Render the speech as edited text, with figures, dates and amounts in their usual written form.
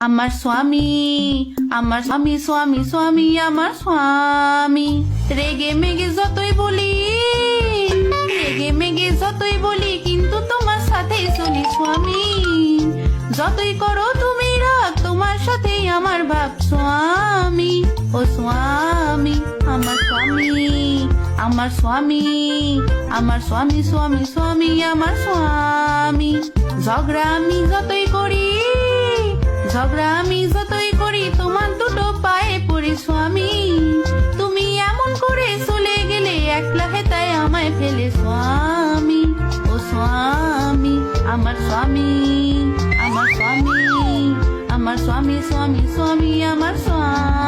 আমার স্বামী, আমার স্বামী, স্বামী, স্বামী, আমার স্বামী। রেগে মেগে যতই বলি, রেগে মেগে যতই বলি, কিন্তু তোমার সাথেই চলি স্বামী। যতই করো তুমি রাগ, তোমার সাথেই আমার ভাব স্বামী। ও স্বামী, আমার স্বামী, আমার স্বামী, আমার স্বামী, স্বামী, স্বামী, আমার স্বামী। ঝগড়া আমি যতই করি, ঝগড়া আমি যতই করি, তোমার দুটো পায়ে পড়ি স্বামী। তুমি এমন করে চলে গেলে, একলা হেতায় আমায় ফেলে স্বামী। ও স্বামী, আমার স্বামী, আমার স্বামী, আমার স্বামী, স্বামী, স্বামী, আমার স্বামী।